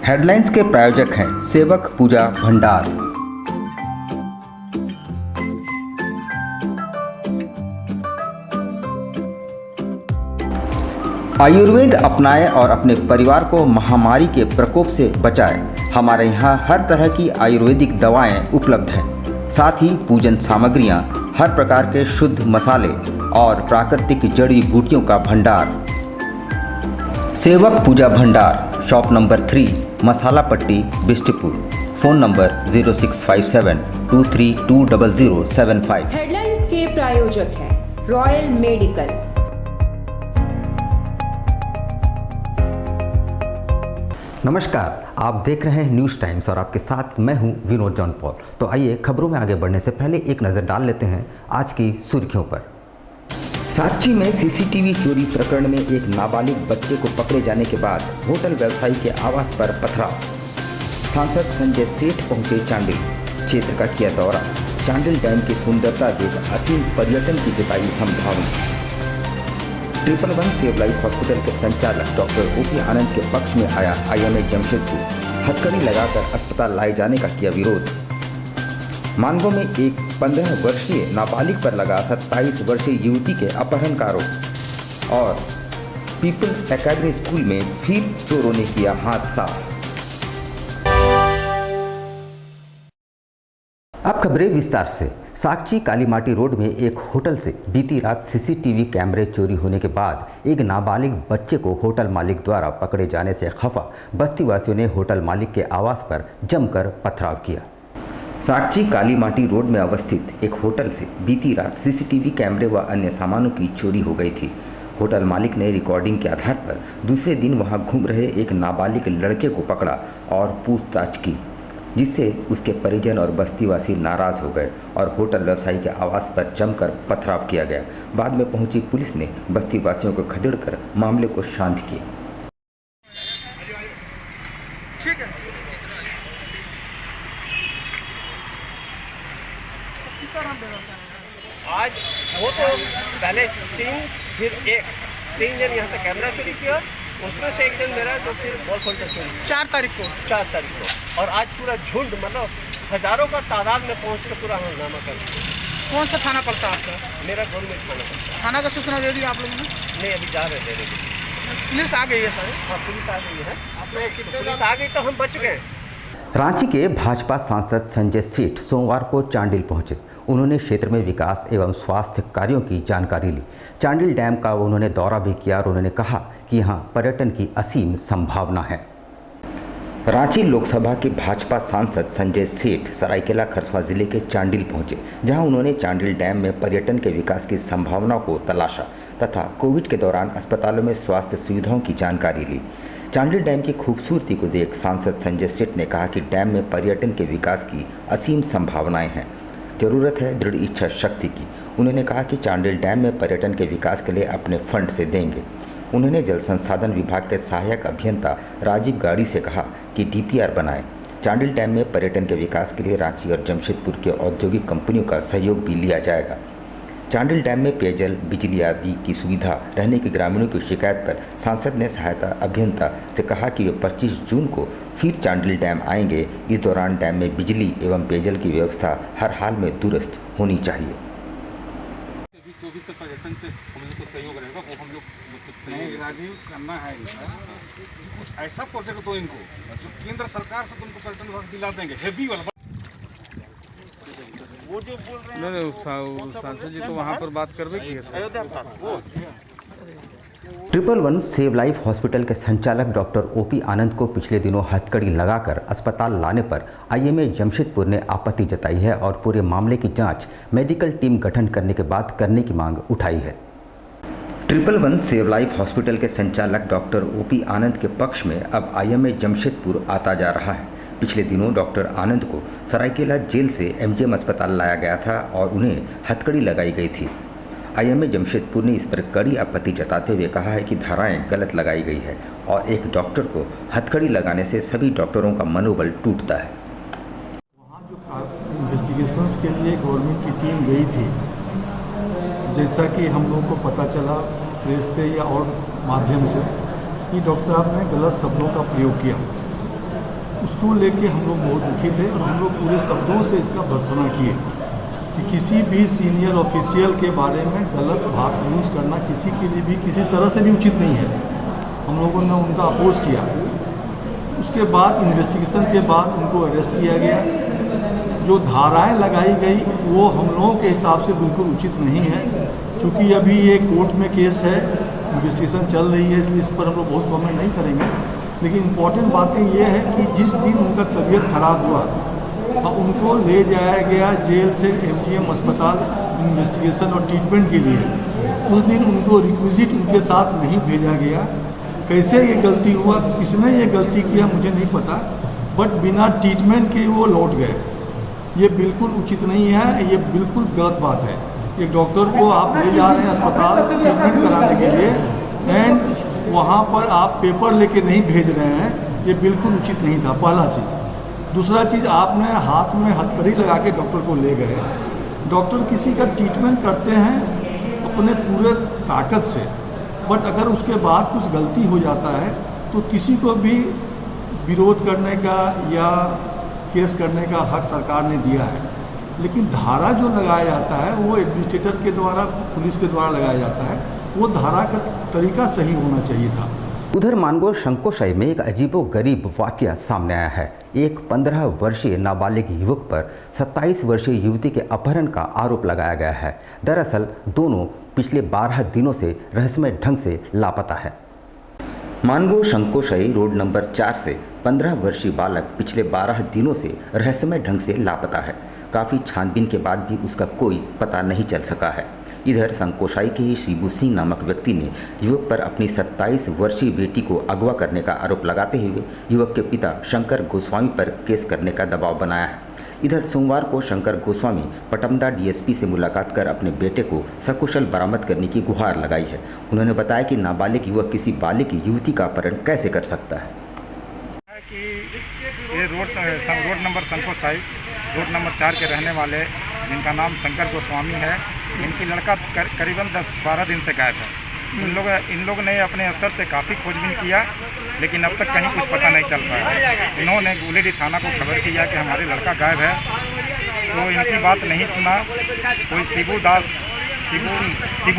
Headlines के प्रायोजक हैं सेवक पूजा भंडार। आयुर्वेद अपनाएं और अपने परिवार को महामारी के प्रकोप से बचाएं। हमारे यहाँ हर तरह की आयुर्वेदिक दवाएं उपलब्ध हैं, साथ ही पूजन सामग्रियाँ, हर प्रकार के शुद्ध मसाले और प्राकृतिक जड़ी बूटियों का भंडार। सेवक पूजा भंडार, शॉप नंबर 3, मसाला पट्टी, बिष्टपुर। Phone number 065723200075। हेडलाइंस के प्रायोजक हैं रॉयल मेडिकल। नमस्कार, आप देख रहे हैं न्यूज़ टाइम्स और आपके साथ मैं हूं विनोद जॉन पॉल। तो आइए खबरों में आगे बढ़ने से पहले एक नज़र डाल लेते हैं आज की सुर्खियों पर। सांची में सीसीटीवी चोरी प्रकरण में एक नाबालिग बच्चे को पकड़े जाने के बाद होटल व्यवसायी के आवास पर पथराव। सांसद संजय सेठ पहुंचे चांडिल, क्षेत्र का किया दौरा। चांडिल डैम की सुंदरता देख असीम पर्यटन की जताई संभावना। 111 सेव लाइफ हॉस्पिटल के संचालक डॉक्टर ओपी आनंद के पक्ष में आया आईएमए जमशेदपुर। हथकड़ी लगाकर अस्पताल लाए जाने का किया विरोध। मानगो में एक 15 वर्षीय नाबालिग पर लगा 27 वर्षीय युवती के अपहरण का आरोप। और पीपल्स एकेडमी स्कूल में फिर चोरों ने किया हाथ साफ। अब खबरें विस्तार से। साकची कालीमाटी रोड में एक होटल से बीती रात सीसीटीवी कैमरे चोरी होने के बाद एक नाबालिग बच्चे को होटल मालिक द्वारा पकड़े जाने से खफा बस्तीवासियों ने होटल मालिक के आवास पर जमकर पथराव किया। साकची कालीमाटी रोड में अवस्थित एक होटल से बीती रात सीसीटीवी कैमरे व अन्य सामानों की चोरी हो गई थी। होटल मालिक ने रिकॉर्डिंग के आधार पर दूसरे दिन वहां घूम रहे एक नाबालिग लड़के को पकड़ा और पूछताछ की, जिससे उसके परिजन और बस्तीवासी नाराज हो गए और होटल व्यवसायी के आवास पर जमकर पथराव किया गया। बाद में पहुंची पुलिस ने बस्तीवासियों को खदेड़कर मामले को शांत किया। आज वो तो पहले 3 फिर 3 दिन यहाँ से कैमरा चोरी किया, उसमें से एक दिन मेरा जो फिर बॉल फोल्डर चोरी 4 तारीख को और आज पूरा झुंड मतलब हजारों का तादाद में पहुँच कर पूरा हंगामा कर। कौन सा थाना पड़ता है आपका? मेरा गवर्नमेंट थाना पड़ता। थाना का सूचना दे दिया आप लोगों ने? नहीं, अभी जा रहे थे। पुलिस आ गई है सर? हाँ, पुलिस आ गई है। पुलिस आ गई तो हम बच गए। रांची के भाजपा सांसद संजय सेठ सोमवार को चांडिल पहुंचे। उन्होंने क्षेत्र में विकास एवं स्वास्थ्य कार्यों की जानकारी ली। चांडिल डैम का उन्होंने दौरा भी किया और उन्होंने कहा कि यहाँ पर्यटन की असीम संभावना है। रांची लोकसभा के भाजपा सांसद संजय सेठ सरायकेला खरसवां जिले के चांडिल पहुंचे, जहां उन्होंने चांडिल डैम में पर्यटन के विकास की संभावनाओं को तलाशा तथा कोविड के दौरान अस्पतालों में स्वास्थ्य सुविधाओं की जानकारी ली। चांडिल डैम की खूबसूरती को देख सांसद संजय सेठ ने कहा कि डैम में पर्यटन के विकास की असीम संभावनाएं हैं, जरूरत है दृढ़ इच्छा शक्ति की। उन्होंने कहा कि चांडिल डैम में पर्यटन के विकास के लिए अपने फंड से देंगे। उन्होंने जल संसाधन विभाग के सहायक अभियंता राजीव गाड़ी से कहा कि डीपीआर बनाएं। चांडिल डैम में पर्यटन के विकास के लिए रांची और जमशेदपुर के औद्योगिक कंपनियों का सहयोग भी लिया जाएगा। चांडिल डैम में पेयजल, बिजली आदि की सुविधा रहने की ग्रामीणों की शिकायत पर सांसद ने सहायता अभियंता से कहा कि वे 25 जून को फिर चांडिल डैम आएंगे। इस दौरान डैम में बिजली एवं पेयजल की व्यवस्था हर हाल में दुरुस्त होनी चाहिए। 24 पर्यटन से हम लोग को सहयोग रहेगा, वो हम लोग नहीं राजीव करना है इनका कुछ ऐसा प्रोजेक्ट दो इनको जो केंद्र सरकार से तुमको पर्यटन विभाग दिला देंगे हेवी वाला। वो जो बोल रहे हैं सांसद जी तो वहाँ पर बात करवे की है। 111 सेव लाइफ हॉस्पिटल के संचालक डॉक्टर ओपी आनंद को पिछले दिनों हथकड़ी लगाकर अस्पताल लाने पर आईएमए जमशेदपुर ने आपत्ति जताई है और पूरे मामले की जांच मेडिकल टीम गठन करने के बाद करने की मांग उठाई है। 111 सेव लाइफ हॉस्पिटल के संचालक डॉक्टर ओपी आनंद के पक्ष में अब आईएमए जमशेदपुर आता जा रहा है। पिछले दिनों डॉक्टर आनंद को सरायकेला जेल से एमजीएम अस्पताल लाया गया था और उन्हें हथकड़ी लगाई गई थी। आईएमए जमशेदपुर ने इस पर कड़ी आपत्ति जताते हुए कहा है कि धाराएं गलत लगाई गई है और एक डॉक्टर को हथकड़ी लगाने से सभी डॉक्टरों का मनोबल टूटता है। वहाँ जो इन्वेस्टिगेशंस के लिए गवर्नमेंट की टीम गई थी, जैसा कि हम लोगों को पता चला प्रेस से या और माध्यम से कि डॉक्टर साहब ने गलत शब्दों का प्रयोग किया उसको लेके हम लोग बहुत दुखी थे और हम लोग पूरे शब्दों से इसका भर्त्सना किए कि किसी भी सीनियर ऑफिशियल के बारे में गलत बात यूज़ करना किसी के लिए भी किसी तरह से भी उचित नहीं है। हम लोगों ने उनका अपोज किया। उसके बाद इन्वेस्टिगेशन के बाद उनको अरेस्ट किया गया। जो धाराएं लगाई गई वो हम लोगों के हिसाब से बिल्कुल उचित नहीं है। चूँकि अभी ये कोर्ट में केस है, इन्वेस्टिगेशन चल रही है, इसलिए इस पर हम लोग बहुत कमेंट नहीं करेंगे। लेकिन इम्पॉर्टेंट बातें ये है कि जिस दिन उनका तबीयत खराब हुआ उनको ले जाया गया जेल से MGM अस्पताल इन्वेस्टिगेशन और ट्रीटमेंट के लिए। उस दिन उनको रिक्विजिट उनके साथ नहीं भेजा गया। कैसे ये गलती हुआ, किसने ये गलती किया मुझे नहीं पता, बट बिना ट्रीटमेंट के वो लौट गए। ये बिल्कुल उचित नहीं है, ये बिल्कुल गलत बात है। एक डॉक्टर को आप ले जा रहे हैं अस्पताल ट्रीटमेंट कराने के लिए एंड वहाँ पर आप पेपर लेके नहीं भेज रहे हैं, ये बिल्कुल उचित नहीं था। पहला चीज़। दूसरा चीज़, आपने हाथ में हथकड़ी लगा के डॉक्टर को ले गए। डॉक्टर किसी का ट्रीटमेंट करते हैं अपने पूरे ताकत से, बट अगर उसके बाद कुछ गलती हो जाता है तो किसी को भी विरोध करने का या केस करने का हक सरकार ने दिया है। लेकिन धारा जो लगाया जाता है वो एडमिनिस्ट्रेटर के द्वारा, पुलिस के द्वारा लगाया जाता है, वो धारा का तरीका सही होना चाहिए था। उधर मानगो शंकोशाई में एक अजीबोगरीब वाकया सामने आया है। एक 15 वर्षीय नाबालिग युवक पर 27 वर्षीय युवती के अपहरण का आरोप लगाया गया है। दरअसल दोनों पिछले 12 दिनों से रहस्यमय ढंग से लापता है। मानगो शंकोशाई रोड नंबर 4 से 15 वर्षीय बालक पिछले 12 दिनों से रहस्यमय ढंग से लापता है। काफ़ी छानबीन के बाद भी उसका कोई पता नहीं चल सका है। इधर शंकोशाई के ही शिबू सिंह नामक व्यक्ति ने युवक पर अपनी 27 वर्षीय बेटी को अगवा करने का आरोप लगाते हुए युवक के पिता शंकर गोस्वामी पर केस करने का दबाव बनाया है। इधर सोमवार को शंकर गोस्वामी पटमदा DSP से मुलाकात कर अपने बेटे को सकुशल बरामद करने की गुहार लगाई है। उन्होंने बताया कि नाबालिग युवक किसी बालिग युवती का अपहरण कैसे कर सकता है। कि ये रोड नंबर शंकोशाई रोड नंबर 4 के रहने वाले जिनका नाम शंकर गोस्वामी है, इनकी लड़का करीबन 10-12 दिन से गायब है। इन लोग ने अपने स्तर से काफ़ी खोजबीन किया, लेकिन अब तक कहीं कुछ पता नहीं चल पाया। इन्होंने गुलेडी थाना को खबर किया कि हमारे लड़का गायब है, तो इनकी बात नहीं सुना। कोई शिबू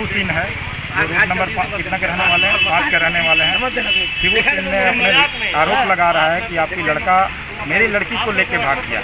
सिंह है, जो रोड नंबर कितना के रहने वाले हैं, 5 के रहने वाले हैं। शिबू सिंह ने अपने आरोप लगा रहा है कि आपकी लड़का मेरी लड़की को लेके भाग गया।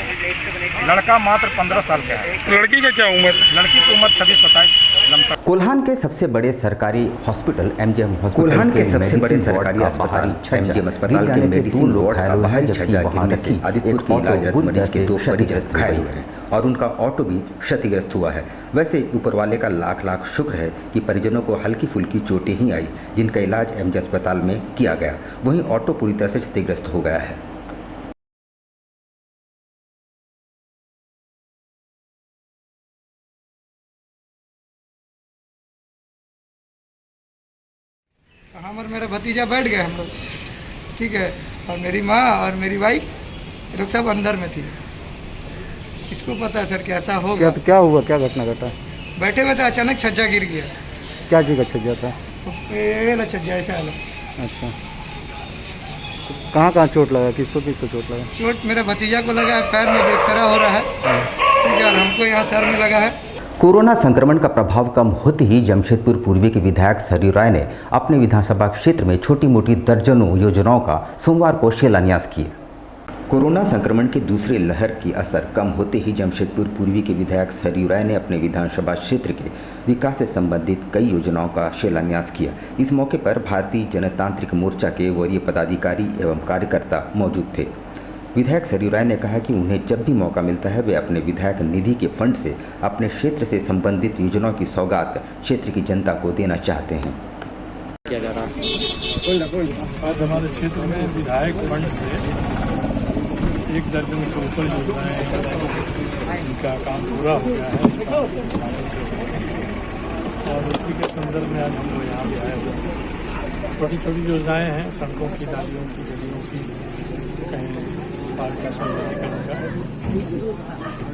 लड़का मात्र 15 साल का है। लड़की का क्या उम्र? लड़की की उम्र 26-27। कोल्हान के सबसे बड़े सरकारी हॉस्पिटल MGM हॉस्पिटल के सबसे बड़े सरकारी अस्पताल MGM अस्पताल के मेडिसिन वार्ड का बाहरी छज्जा गिरने से आदिपुर की इलाजरत मरीज के 2 परिजन घायल हुए हैं और उनका ऑटो भी क्षतिग्रस्त हुआ है। वैसे ऊपर वाले का लाख लाख शुक्र है कि परिजनों को हल्की फुल्की चोटें ही आई, जिनका इलाज MGM अस्पताल में किया गया। वहीं ऑटो पूरी तरह से क्षतिग्रस्त हो गया है। हम और मेरा भतीजा बैठ गए हम लोग, ठीक है, और मेरी माँ और मेरी वाइफ ये लोग सब अंदर में थी। इसको पता है सर कैसा होगा। क्या हुआ, क्या घटना घटा? बैठे हुए थे, अचानक छज्जा गिर गया। क्या चीज़ का छज्जा था? ये ला छज्जा ऐसा है। अच्छा, कहाँ चोट लगा? किसको चोट लगा? चोट मेरे भतीजा को लगा है, पैर में एक्सरा हो रहा है, ठीक है, और हमको यहाँ सर में लगा है। कोरोना संक्रमण का प्रभाव कम होते ही जमशेदपुर पूर्वी के विधायक सरयू राय ने अपने विधानसभा क्षेत्र में छोटी मोटी दर्जनों योजनाओं का सोमवार को शिलान्यास किया। कोरोना संक्रमण की दूसरी लहर की असर कम होते ही जमशेदपुर पूर्वी के विधायक सरयू राय ने अपने विधानसभा क्षेत्र के विकास से संबंधित कई योजनाओं का शिलान्यास किया। इस मौके पर भारतीय जनतांत्रिक मोर्चा के वरीय पदाधिकारी एवं कार्यकर्ता मौजूद थे। विधायक सरयू राय ने कहा कि उन्हें जब भी मौका मिलता है वे अपने विधायक निधि के फंड से अपने क्षेत्र से संबंधित योजनाओं की सौगात क्षेत्र की जनता को देना चाहते हैं। किया जा रहा है आज हमारे क्षेत्र में विधायक फंड से 1 दर्जन से ऊपर योजनाएं इनका काम पूरा हो गया है और उसी के संदर्भ में आज हम लोग यहाँ भी आए हुए हैं। छोटी छोटी योजनाएं हैं, सड़कों की, नालियों की, गलियों की, कहीं पार्क का सौंदर्यीकरण का,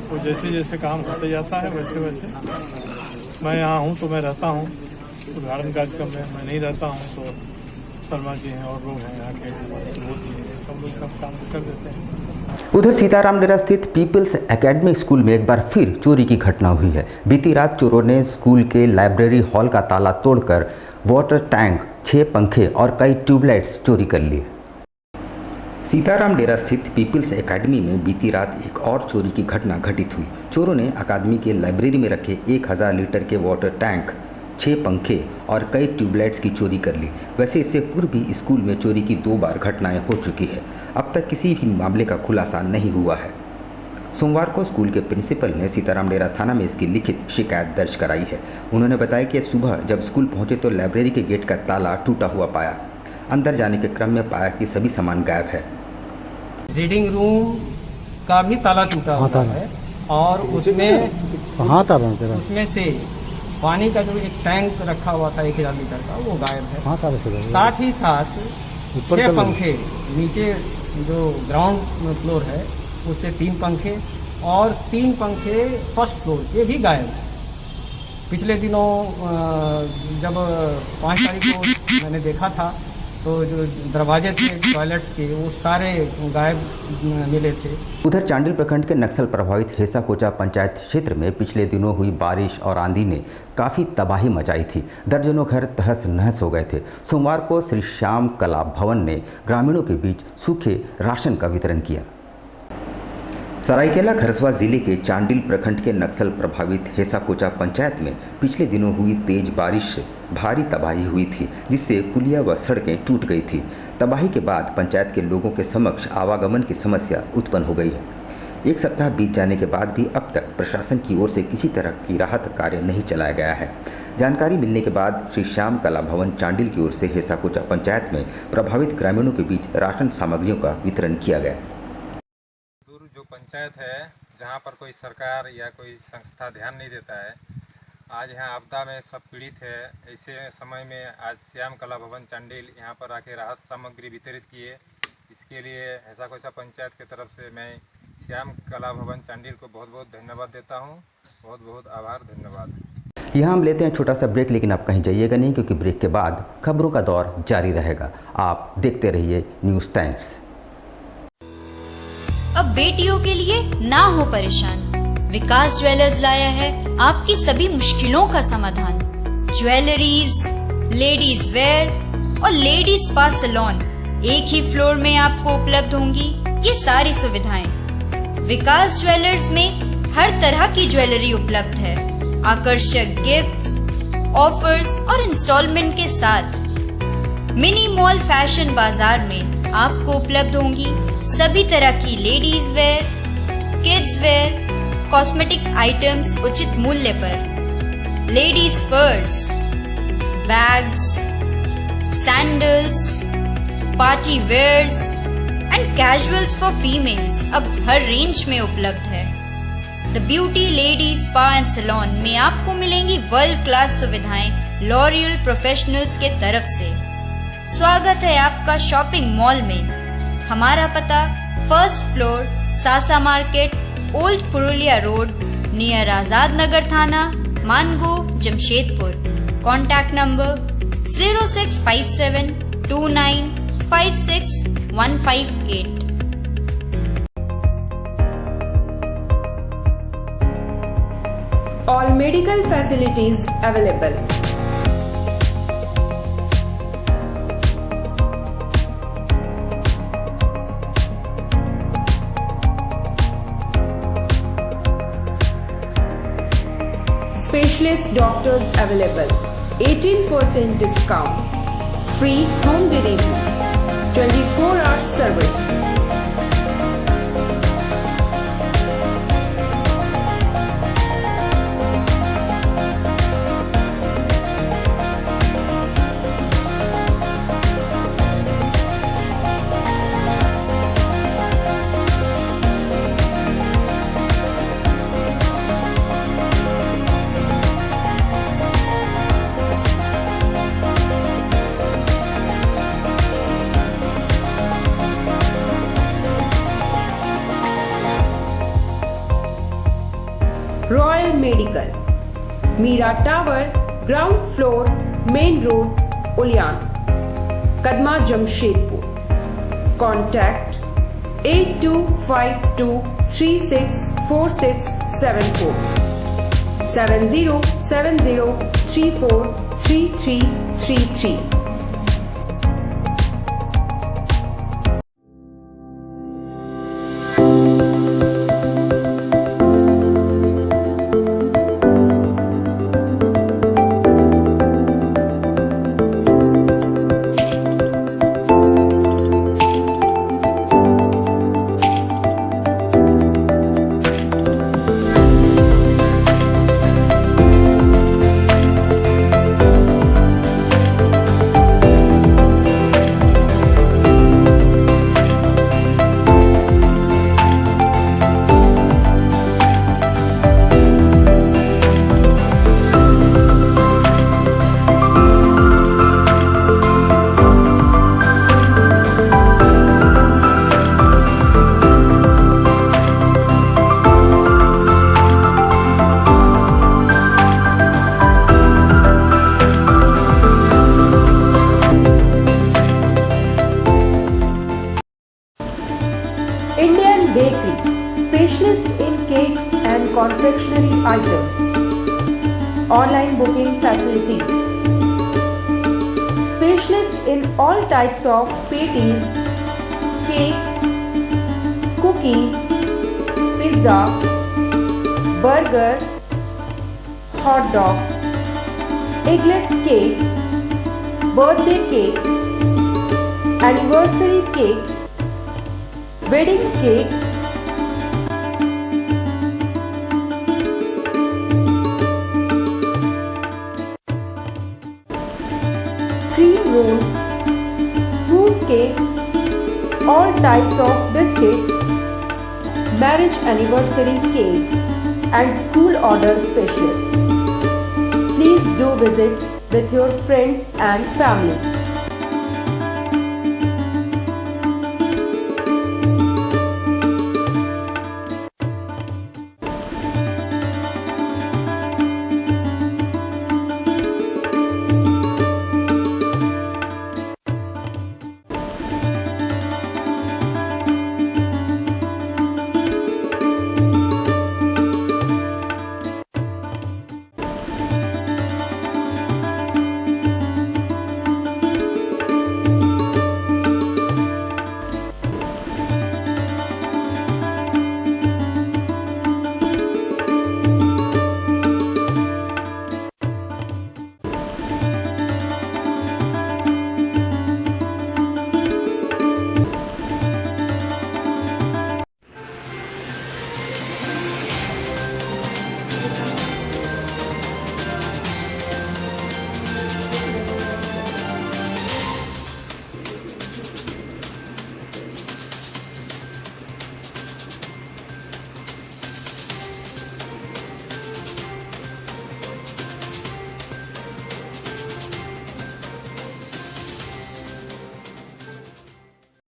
तो जैसे जैसे काम होते जाता है वैसे वैसे मैं यहाँ हूँ तो मैं रहता हूँ, उदाहरण कार्यक्रम में मैं नहीं रहता हूँ तो शर्मा जी हैं और लोग हैं यहाँ के, सुबोध जी हैं, सब लोग सब काम कर देते हैं। उधर सीताराम डेरा स्थित पीपल्स एकेडमी स्कूल में एक बार फिर चोरी की घटना हुई है। बीती रात चोरों ने स्कूल के लाइब्रेरी हॉल का ताला तोड़कर वाटर टैंक, 6 पंखे और कई ट्यूबलाइट्स चोरी कर लिए। सीताराम डेरा स्थित पीपल्स एकेडमी में बीती रात एक और चोरी की घटना घटित हुई। चोरों ने अकादमी के लाइब्रेरी में रखे 1000 लीटर के वाटर टैंक, 6 पंखे और कई ट्यूबलाइट्स की चोरी कर ली। वैसे इससे पूर्व भी स्कूल में चोरी की 2 बार घटनाएं हो चुकी है। अब तक किसी भी मामले का खुलासा नहीं हुआ है। सोमवार को स्कूल के प्रिंसिपल ने सीताराम डेरा थाना में इसकी लिखित शिकायत दर्ज कराई है। उन्होंने बताया कि सुबह जब स्कूल पहुंचे तो लाइब्रेरी के गेट का ताला टूटा हुआ पाया। अंदर जाने के क्रम में पाया कि सभी सामान गायब है। रीडिंग रूम का भी ताला टूटा हुआ है और उसमें उसमें से पानी का जो एक टैंक रखा हुआ था 1000 लीटर का, वो गायब है। साथ ही साथ 6 पंखे नीचे जो ग्राउंड फ्लोर है उससे 3 पंखे और 3 पंखे फर्स्ट फ्लोर के भी गायब हैं। पिछले दिनों जब 5 तारीख को मैंने देखा था तो जो दरवाजे थे टॉयलेट्स के वो सारे गायब मिले थे। उधर चांडिल प्रखंड के नक्सल प्रभावित हेसा कोचा पंचायत क्षेत्र में पिछले दिनों हुई बारिश और आंधी ने काफ़ी तबाही मचाई थी। दर्जनों घर तहस नहस हो गए थे। सोमवार को श्री श्याम कला भवन ने ग्रामीणों के बीच सूखे राशन का वितरण किया। सरायकेला खरसवा जिले के चांडिल प्रखंड के नक्सल प्रभावित हेसा कोचा पंचायत में पिछले दिनों हुई तेज बारिश से भारी तबाही हुई थी, जिससे पुलिया व सड़कें टूट गई थी। तबाही के बाद पंचायत के लोगों के समक्ष आवागमन की समस्या उत्पन्न हो गई है। 1 सप्ताह बीत जाने के बाद भी अब तक प्रशासन की ओर से किसी तरह की राहत कार्य नहीं चलाया गया है। जानकारी मिलने के बाद श्री श्याम कला भवन चांडिल की ओर से हेसा कोचा पंचायत में प्रभावित ग्रामीणों के बीच राशन सामग्रियों का वितरण किया गया। जो पंचायत है जहाँ पर कोई सरकार या कोई संस्था ध्यान नहीं देता है, आज यहाँ आपदा में सब पीड़ित है। ऐसे समय में आज श्याम कला भवन चांडिल यहाँ पर आके राहत सामग्री वितरित किए। इसके लिए हेसा कोचा पंचायत की तरफ से मैं श्याम कला भवन चांडिल को बहुत बहुत धन्यवाद देता हूँ। बहुत बहुत आभार, धन्यवाद। यहाँ हम लेते हैं छोटा सा ब्रेक, लेकिन आप कहीं जाइएगा नहीं क्योंकि ब्रेक के बाद खबरों का दौर जारी रहेगा। आप देखते रहिए न्यूज़ टाइम्स। अब बेटियों के लिए ना हो परेशान, विकास ज्वेलर्स लाया है आपकी सभी मुश्किलों का समाधान। ज्वेलरीज, लेडीज वेयर और लेडीज स्पा सैलून एक ही फ्लोर में आपको उपलब्ध होंगी ये सारी सुविधाएं। विकास ज्वेलर्स में हर तरह की ज्वेलरी उपलब्ध है। आकर्षक गिफ्ट्स, ऑफर्स और इंस्टॉलमेंट के साथ मिनी मॉल फैशन बाजार में आपको उपलब्ध होंगी सभी तरह की ladies wear, kids wear, cosmetic items उचित मूल्य पर। Ladies purse, bags, sandals, party wears and casuals for females अब हर रेंज में उपलब्ध है। The beauty lady spa and salon में आपको मिलेंगी वर्ल्ड क्लास सुविधाएं लॉरियल प्रोफेशनल्स के तरफ से। स्वागत है आपका शॉपिंग मॉल में। हमारा पता 1st floor, Sasa market, old Purulia road, near Azad Nagar थाना, Mango, Jamshedpur. Contact number 0657295615 All medical facilities available. Specialist doctors available. 18% discount. Free home delivery. 24-hour service. Royal Medical, Mira Tower, ground floor, main road, Ulyan. Kadma Jamshedpur. Contact 8252364674 7070343333. Indian Bakery, specialist in cakes and confectionery items. Online booking facilities. Specialist in all types of patties, cakes, cookies, pizza, burger, hot dog, eggless cake, birthday cake, anniversary cakes, wedding cakes, cream rolls, fruit cakes, all types of biscuits, marriage anniversary cakes, and school order specialists. Please do visit with your friends and family.